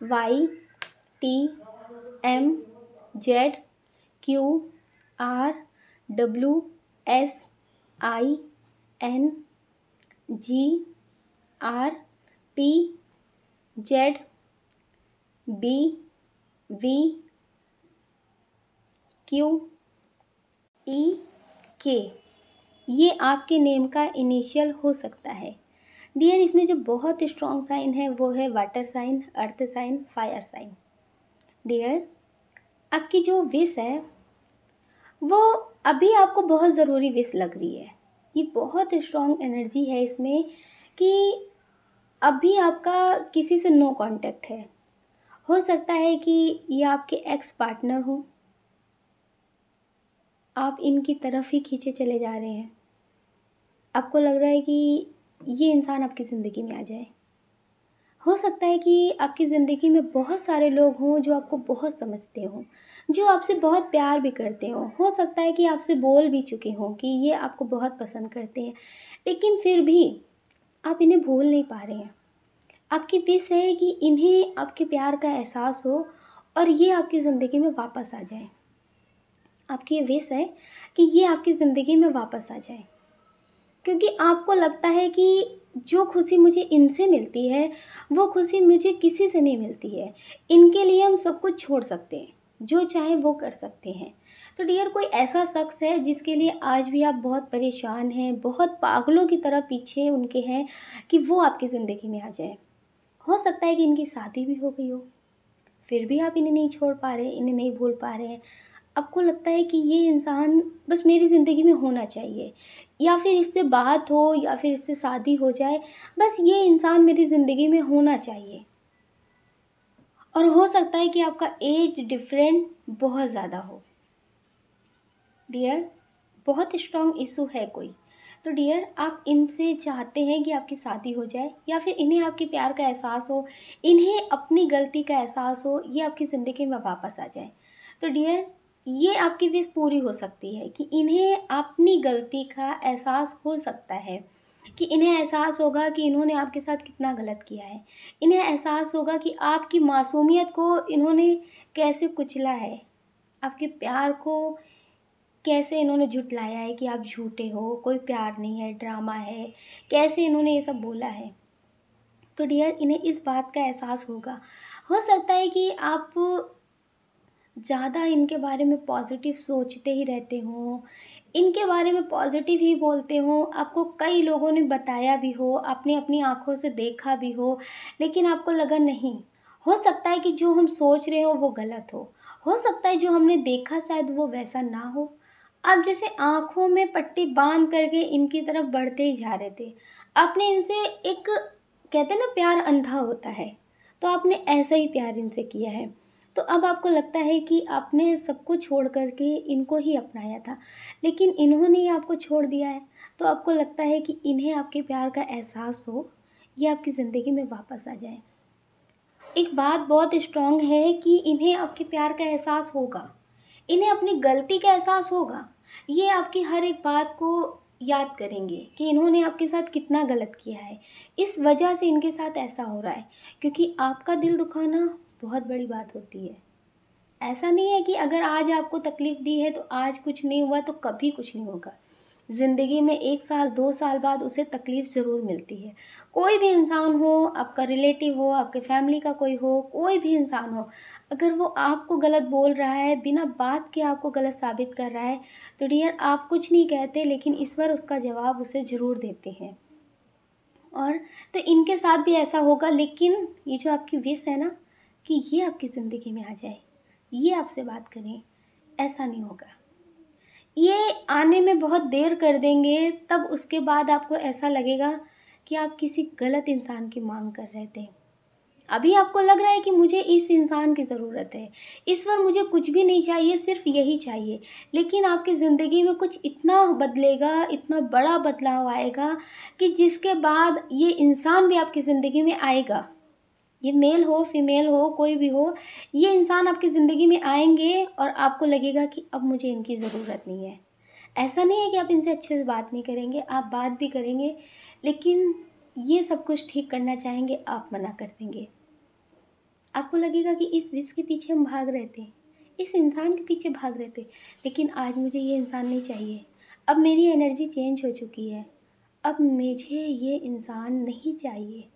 Y, T, M, Z, Q, R, W, S, I, N, G, R, P, Z, B, V, Q, E, K. ये आपके नेम का इनिशियल हो सकता है। डियर इसमें जो बहुत स्ट्रॉन्ग साइन है वो है water sign, earth sign, fire sign. Dear आपकी जो विश है वो अभी आपको बहुत ज़रूरी विश लग रही है। ये बहुत स्ट्रॉन्ग एनर्जी है इसमें कि अभी आपका किसी से नो कांटेक्ट है। हो सकता है कि ये आपके एक्स पार्टनर हो, आप इनकी तरफ ही खींचे चले जा रहे हैं। आपको लग रहा है कि ये इंसान आपकी ज़िंदगी में आ जाए। हो सकता है कि आपकी ज़िंदगी में बहुत सारे लोग हों जो आपको बहुत समझते हों, जो आपसे बहुत प्यार भी करते हों। हो सकता है कि आपसे बोल भी चुके हों कि ये आपको बहुत पसंद करते हैं, लेकिन फिर भी आप इन्हें भूल नहीं पा रहे हैं। आपकी विश है कि इन्हें आपके प्यार का एहसास हो और ये आपकी ज़िंदगी में वापस आ जाए। आपकी ये विश है कि ये आपकी ज़िंदगी में वापस आ जाए, क्योंकि आपको लगता है कि जो खुशी मुझे इनसे मिलती है वो खुशी मुझे किसी से नहीं मिलती है। इनके लिए हम सब कुछ छोड़ सकते हैं, जो चाहे वो कर सकते हैं। तो डियर कोई ऐसा शख्स है जिसके लिए आज भी आप बहुत परेशान हैं, बहुत पागलों की तरह पीछे उनके हैं कि वो आपकी ज़िंदगी में आ जाए। हो सकता है कि इनकी शादी भी हो गई हो, फिर भी आप इन्हें नहीं छोड़ पा रहे, इन्हें नहीं भूल पा रहे हैं। आपको लगता है कि ये इंसान बस मेरी ज़िंदगी में होना चाहिए, या फिर इससे बात हो या फिर इससे शादी हो जाए, बस ये इंसान मेरी ज़िंदगी में होना चाहिए। और हो सकता है कि आपका एज डिफरेंट बहुत ज़्यादा हो। डियर, बहुत स्ट्रॉन्ग इशू है कोई। तो डियर, आप इनसे चाहते हैं कि आपकी शादी हो जाए, या फिर इन्हें आपके प्यार का एहसास हो, इन्हें अपनी गलती का एहसास हो, ये आपकी ज़िंदगी में वापस आ जाए। तो डियर, ये आपकी विश पूरी हो सकती है कि इन्हें अपनी गलती का एहसास हो सकता है, कि इन्हें एहसास होगा कि इन्होंने आपके साथ कितना गलत किया है। इन्हें एहसास होगा कि आपकी मासूमियत को इन्होंने कैसे कुचला है, आपके प्यार को कैसे इन्होंने झुठलाया है कि आप झूठे हो, कोई प्यार नहीं है, ड्रामा है, कैसे इन्होंने ये सब बोला है। तो डियर, इन्हें इस बात का एहसास होगा। हो सकता है कि आप ज़्यादा इनके बारे में पॉज़िटिव सोचते ही रहते हो, इनके बारे में पॉज़िटिव ही बोलते हो, आपको कई लोगों ने बताया भी हो, आपने अपनी आँखों से देखा भी हो, लेकिन आपको लगा नहीं। हो सकता है कि जो हम सोच रहे हो वो गलत हो सकता है जो हमने देखा शायद वो वैसा ना हो। आप जैसे आँखों में पट्टी बाँध करके इनकी तरफ बढ़ते ही जा रहे थे। आपने इनसे एक, कहते हैं ना प्यार अंधा होता है, तो आपने ऐसा ही प्यार इनसे किया है। तो अब आपको लगता है कि आपने सब कुछ छोड़ कर के इनको ही अपनाया था, लेकिन इन्होंने ही आपको छोड़ दिया है। तो आपको लगता है कि इन्हें आपके प्यार का एहसास हो, ये आपकी ज़िंदगी में वापस आ जाएँ। एक बात बहुत स्ट्रॉन्ग है कि इन्हें आपके प्यार का एहसास होगा, इन्हें अपनी गलती का एहसास होगा। ये आपकी हर एक बात को याद करेंगे कि इन्होंने आपके साथ कितना गलत किया है। इस वजह से इनके साथ ऐसा हो रहा है, क्योंकि आपका दिल दुखाना बहुत बड़ी बात होती है। ऐसा नहीं है कि अगर आज आपको तकलीफ़ दी है तो आज कुछ नहीं हुआ तो कभी कुछ नहीं होगा। ज़िंदगी में 1 साल 2 साल बाद उसे तकलीफ़ ज़रूर मिलती है। कोई भी इंसान हो, आपका रिलेटिव हो, आपके फैमिली का कोई हो, कोई भी इंसान हो, अगर वो आपको गलत बोल रहा है, बिना बात के आपको गलत साबित कर रहा है, तो डियर आप कुछ नहीं कहते, लेकिन ईश्वर उसका जवाब उसे ज़रूर देते हैं। और तो इनके साथ भी ऐसा होगा, लेकिन ये जो आपकी विश है ना कि ये आपकी ज़िंदगी में आ जाए, ये आपसे बात करें, ऐसा नहीं होगा। ये आने में बहुत देर कर देंगे, तब उसके बाद आपको ऐसा लगेगा कि आप किसी गलत इंसान की माँग कर रहे थे। अभी आपको लग रहा है कि मुझे इस इंसान की ज़रूरत है, ईश्वर मुझे कुछ भी नहीं चाहिए, सिर्फ़ यही चाहिए। लेकिन आपकी ज़िंदगी में कुछ इतना बदलेगा, इतना बड़ा बदलाव आएगा कि जिसके बाद ये इंसान भी आपकी ज़िंदगी में आएगा। ये मेल हो, फीमेल हो, कोई भी हो, ये इंसान आपकी ज़िंदगी में आएँगे और आपको लगेगा कि अब मुझे इनकी ज़रूरत नहीं है। ऐसा नहीं है कि आप इनसे अच्छे से बात नहीं करेंगे, आप बात भी करेंगे, लेकिन ये सब कुछ ठीक करना चाहेंगे, आप मना कर देंगे। आपको लगेगा कि इस विष के पीछे हम भाग रहे थे, इस इंसान के पीछे भाग रहे थे, लेकिन आज मुझे ये इंसान नहीं चाहिए। अब मेरी एनर्जी चेंज हो चुकी है, अब मुझे ये इंसान नहीं चाहिए।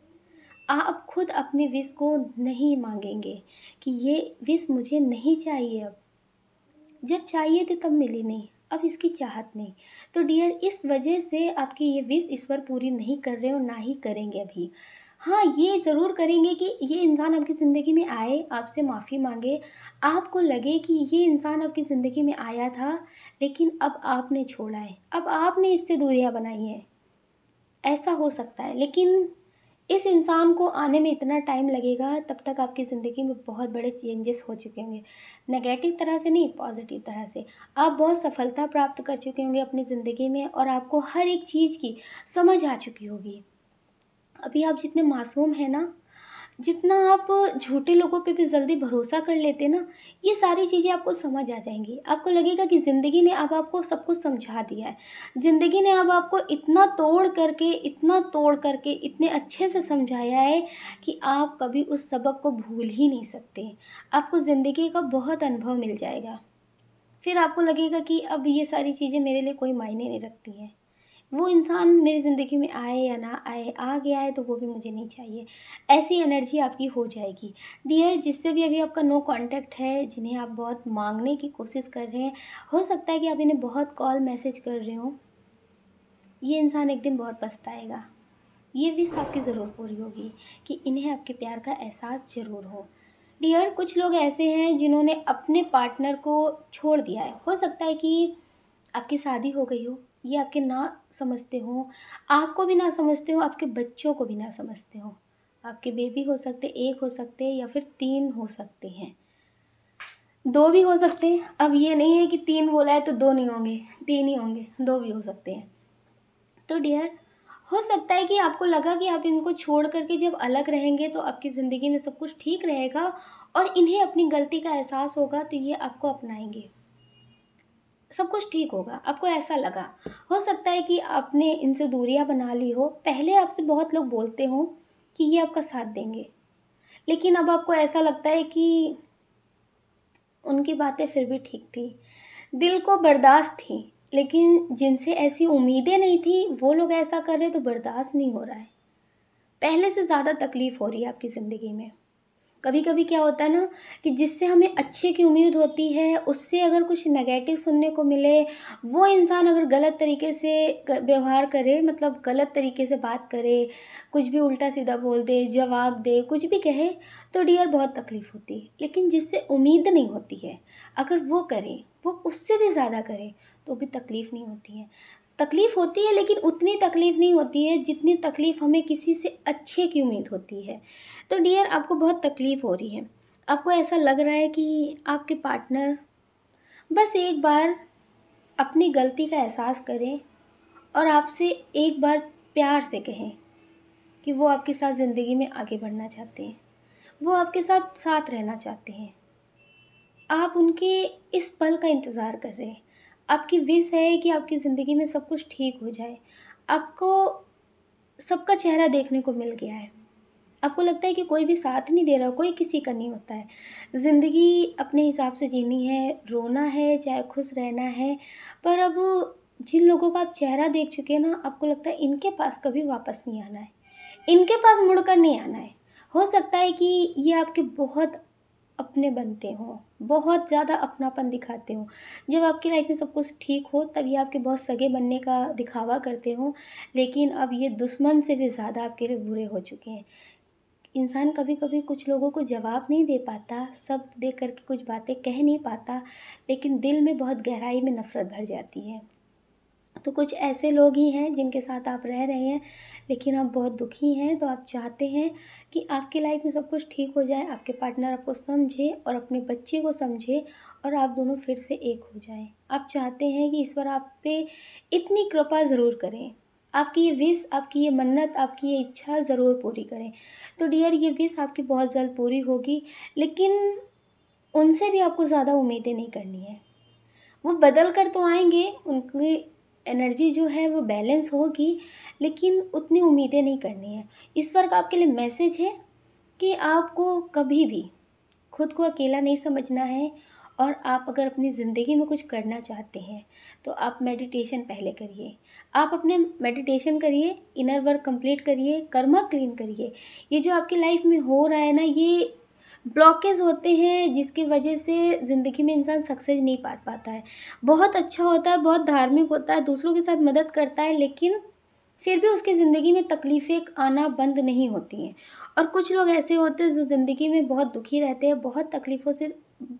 आप खुद अपने विश को नहीं माँगेंगे कि ये विश मुझे नहीं चाहिए अब। जब चाहिए थे तब मिली नहीं, अब इसकी चाहत नहीं। तो डियर, इस वजह से आपकी ये विश ईश्वर पूरी नहीं कर रहे और ना ही करेंगे अभी। हाँ, ये ज़रूर करेंगे कि ये इंसान आपकी ज़िंदगी में आए, आपसे माफ़ी माँगे, आपको लगे कि ये इंसान आपकी ज़िंदगी में आया था, लेकिन अब आपने छोड़ा है, अब आपने इससे दूरियाँ बनाई हैं। ऐसा हो सकता है, लेकिन इस इंसान को आने में इतना टाइम लगेगा, तब तक आपकी ज़िंदगी में बहुत बड़े चेंजेस हो चुके होंगे। नेगेटिव तरह से नहीं, पॉज़िटिव तरह से। आप बहुत सफलता प्राप्त कर चुके होंगे अपनी ज़िंदगी में और आपको हर एक चीज़ की समझ आ चुकी होगी। अभी आप जितने मासूम हैं ना, जितना आप झूठे लोगों पे भी जल्दी भरोसा कर लेते ना, ये सारी चीज़ें आपको समझ आ जाएँगी। आपको लगेगा कि ज़िंदगी ने अब आपको सब कुछ समझा दिया है। ज़िंदगी ने अब आपको इतना तोड़ करके, इतने अच्छे से समझाया है कि आप कभी उस सबक को भूल ही नहीं सकते। आपको ज़िंदगी का बहुत अनुभव मिल जाएगा। फिर आपको लगेगा कि अब ये सारी चीज़ें मेरे लिए कोई मायने नहीं रखती हैं। वो इंसान मेरी ज़िंदगी में आए या ना आए, आ गया है तो वो भी मुझे नहीं चाहिए। ऐसी एनर्जी आपकी हो जाएगी। डियर, जिससे भी अभी आपका नो कॉन्टैक्ट है, जिन्हें आप बहुत माँगने की कोशिश कर रहे हैं, हो सकता है कि आप इन्हें बहुत कॉल मैसेज कर रहे हों, ये इंसान एक दिन बहुत पछताएगा। ये विश आपकी ज़रूर पूरी होगी कि इन्हें आपके प्यार का एहसास ज़रूर हो। डियर, कुछ लोग ऐसे हैं जिन्होंने अपने पार्टनर को छोड़ दिया है। हो सकता है कि आपकी शादी हो गई हो, ये आपके ना समझते हो, आपको भी ना समझते हो, आपके बच्चों को भी ना समझते हो। आपके बेबी हो सकते, 1 हो सकते या फिर 3 हो सकते हैं, 2 भी हो सकते हैं। अब ये नहीं है कि 3 बोला है तो 2 नहीं होंगे, 3 ही होंगे, 2 भी हो सकते हैं। तो डियर, हो सकता है कि आपको लगा कि आप इनको छोड़ कर के जब अलग रहेंगे तो आपकी ज़िंदगी में सब कुछ ठीक रहेगा और इन्हें अपनी गलती का एहसास होगा तो ये आपको अपनाएँगे। सब कुछ ठीक होगा, आपको ऐसा लगा। हो सकता है कि आपने इनसे दूरियाँ बना ली हो, पहले आपसे बहुत लोग बोलते हों कि ये आपका साथ देंगे, लेकिन अब आपको ऐसा लगता है कि उनकी बातें फिर भी ठीक थी, दिल को बर्दाश्त थी, लेकिन जिनसे ऐसी उम्मीदें नहीं थी, वो लोग ऐसा कर रहे तो बर्दाश्त नहीं हो रहा है। पहले से ज़्यादा तकलीफ़ हो रही है आपकी ज़िंदगी में। कभी कभी क्या होता है ना कि जिससे हमें अच्छे की उम्मीद होती है, उससे अगर कुछ नेगेटिव सुनने को मिले, वो इंसान अगर गलत तरीके से व्यवहार करे, मतलब गलत तरीके से बात करे, कुछ भी उल्टा सीधा बोल दे, जवाब दे, कुछ भी कहे, तो डियर बहुत तकलीफ़ होती है। लेकिन जिससे उम्मीद नहीं होती है, अगर वो करे, वो उससे भी ज़्यादा करे, तो भी तकलीफ़ नहीं होती है। तकलीफ़ होती है, लेकिन उतनी तकलीफ़ नहीं होती है जितनी तकलीफ़ हमें किसी से अच्छे की उम्मीद होती है। तो डियर, आपको बहुत तकलीफ़ हो रही है, आपको ऐसा लग रहा है कि आपके पार्टनर बस एक बार अपनी गलती का एहसास करें और आपसे एक बार प्यार से कहें कि वो आपके साथ ज़िंदगी में आगे बढ़ना चाहते हैं, वो आपके साथ साथ रहना चाहते हैं। आप उनके इस पल का इंतज़ार कर रहे हैं। आपकी विश है कि आपकी ज़िंदगी में सब कुछ ठीक हो जाए। आपको सबका चेहरा देखने को मिल गया है। आपको लगता है कि कोई भी साथ नहीं दे रहा, कोई किसी का नहीं होता है। ज़िंदगी अपने हिसाब से जीनी है, रोना है, चाहे खुश रहना है। पर अब जिन लोगों का आप चेहरा देख चुके हैं ना, आपको लगता है इनके पास कभी वापस नहीं आना है, इनके पास मुड़कर नहीं आना है। हो सकता है कि ये आपके बहुत अपने बनते हों, बहुत ज़्यादा अपनापन दिखाते हों। जब आपकी लाइफ़ में सब कुछ ठीक हो, तब ये आपके बहुत सगे बनने का दिखावा करते हों, लेकिन अब ये दुश्मन से भी ज़्यादा आपके लिए बुरे हो चुके हैं। इंसान कभी-कभी कुछ लोगों को जवाब नहीं दे पाता, शब्द दे कर के कुछ बातें कह नहीं पाता, लेकिन दिल में बहुत गहराई में नफ़रत भर जाती है। तो कुछ ऐसे लोग ही हैं जिनके साथ आप रह रहे हैं, लेकिन आप बहुत दुखी हैं, तो आप चाहते हैं कि आपकी लाइफ़ में सब कुछ ठीक हो जाए, आपके पार्टनर आपको समझे और अपने बच्चे को समझे और आप दोनों फिर से एक हो जाएँ। आप चाहते हैं कि ईश्वर आप पे इतनी कृपा ज़रूर करें, आपकी ये विश, आपकी ये मन्नत, आपकी ये इच्छा ज़रूर पूरी करें। तो डियर, ये विश आपकी बहुत जल्द पूरी होगी, लेकिन उनसे भी आपको ज़्यादा उम्मीदें नहीं करनी है। वो बदल कर तो आएँगे, उनकी एनर्जी जो है वो बैलेंस होगी, लेकिन उतनी उम्मीदें नहीं करनी है। ईश्वर का आपके लिए मैसेज है कि आपको कभी भी खुद को अकेला नहीं समझना है और आप अगर अपनी ज़िंदगी में कुछ करना चाहते हैं, तो आप मेडिटेशन पहले करिए। आप अपने मेडिटेशन करिए, इनर वर्क कंप्लीट करिए, कर्मा क्लीन करिए। ये जो आपकी लाइफ़ में हो रहा है ना, ये ब्लॉकेज होते हैं जिसकी वजह से ज़िंदगी में इंसान सक्सेस नहीं पा पाता है। बहुत अच्छा होता है, बहुत धार्मिक होता है, दूसरों के साथ मदद करता है, लेकिन फिर भी उसकी ज़िंदगी में तकलीफ़ें आना बंद नहीं होती हैं। और कुछ लोग ऐसे होते हैं जो ज़िंदगी में बहुत दुखी रहते हैं, बहुत तकलीफ़ों से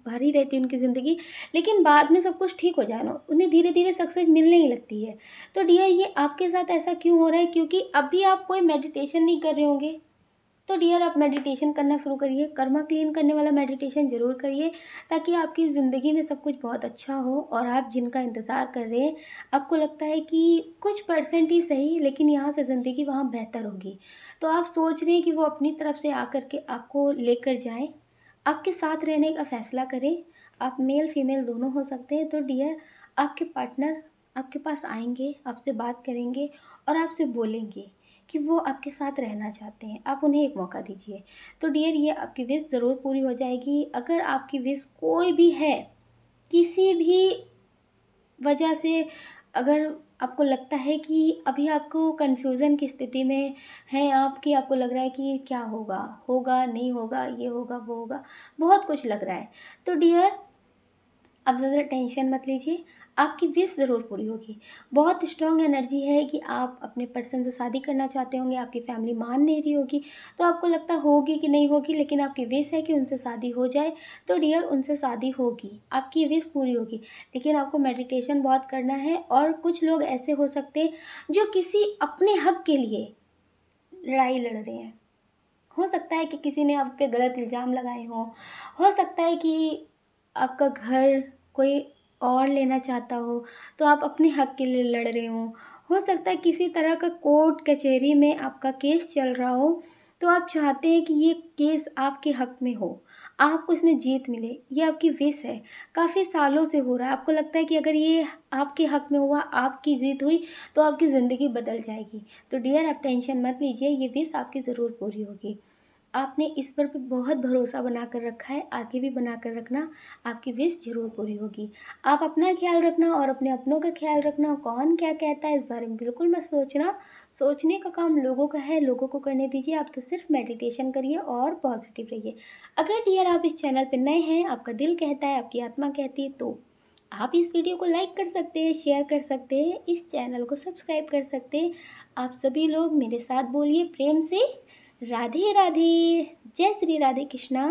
भरी रहती है उनकी ज़िंदगी, लेकिन बाद में सब कुछ ठीक हो जाए ना, उन्हें धीरे-धीरे सक्सेस मिलने ही लगती है। तो डियर, ये आपके साथ ऐसा क्यों हो रहा है? क्योंकि अभी आप कोई मेडिटेशन नहीं कर रहे होंगे। तो डियर, आप मेडिटेशन करना शुरू करिए, कर्मा क्लीन करने वाला मेडिटेशन ज़रूर करिए, ताकि आपकी ज़िंदगी में सब कुछ बहुत अच्छा हो और आप जिनका इंतज़ार कर रहे हैं, आपको लगता है कि कुछ परसेंट ही सही, लेकिन यहाँ से ज़िंदगी वहाँ बेहतर होगी। तो आप सोच रहे हैं कि वो अपनी तरफ से आकर के आपको लेकर जाएँ, आपके साथ रहने का फ़ैसला करें। आप मेल फीमेल दोनों हो सकते हैं। तो डियर, आपके पार्टनर आपके पास आएँगे, आपसे बात करेंगे और आपसे बोलेंगे कि वो आपके साथ रहना चाहते हैं, आप उन्हें एक मौका दीजिए। तो डियर, ये आपकी विश ज़रूर पूरी हो जाएगी। अगर आपकी विश कोई भी है, किसी भी वजह से, अगर आपको लगता है कि अभी आपको कन्फ्यूज़न की स्थिति में हैं आप, कि आपको लग रहा है कि क्या होगा, होगा, नहीं होगा, ये होगा, वो होगा, बहुत कुछ लग रहा है। तो डियर, आप ज़्यादा टेंशन मत लीजिए, आपकी विश ज़रूर पूरी होगी। बहुत स्ट्रॉन्ग एनर्जी है कि आप अपने पर्सन से शादी करना चाहते होंगे, आपकी फैमिली मान नहीं रही होगी, तो आपको लगता होगी कि नहीं होगी, लेकिन आपकी विश है कि उनसे शादी हो जाए, तो डियर उनसे शादी होगी, आपकी विश पूरी होगी। लेकिन आपको मेडिटेशन बहुत करना है, और कुछ लोग ऐसे हो सकते हैं जो किसी अपने हक के लिए लड़ाई लड़ रहे हैं। हो सकता है कि किसी ने आप पे गलत इल्ज़ाम लगाए हों, हो सकता है कि आपका घर कोई और लेना चाहता हो, तो आप अपने हक के लिए लड़ रहे हों। हो सकता है किसी तरह का कोर्ट कचहरी में आपका केस चल रहा हो, तो आप चाहते हैं कि ये केस आपके हक में हो, आपको इसमें जीत मिले, ये आपकी विश है। काफ़ी सालों से हो रहा है, आपको लगता है कि अगर ये आपके हक में हुआ, आपकी जीत हुई, तो आपकी ज़िंदगी बदल जाएगी। तो डियर आप टेंशन मत लीजिए, ये विश आपकी ज़रूर पूरी होगी। आपने ईश्वर पे बहुत भरोसा बना कर रखा है, आगे भी बना कर रखना, आपकी विश ज़रूर पूरी होगी। आप अपना ख्याल रखना और अपने अपनों का ख्याल रखना, कौन क्या कहता है इस बारे में बिल्कुल मत सोचना। सोचने का काम लोगों का है, लोगों को करने दीजिए, आप तो सिर्फ मेडिटेशन करिए और पॉजिटिव रहिए। अगर डियर आप इस चैनल पे नए हैं, आपका दिल कहता है, आपकी आत्मा कहती है, तो आप इस वीडियो को लाइक कर सकते हैं, शेयर कर सकते हैं, इस चैनल को सब्सक्राइब कर सकते हैं। आप सभी लोग मेरे साथ बोलिए प्रेम से, राधे राधे। जय श्री राधे कृष्णा।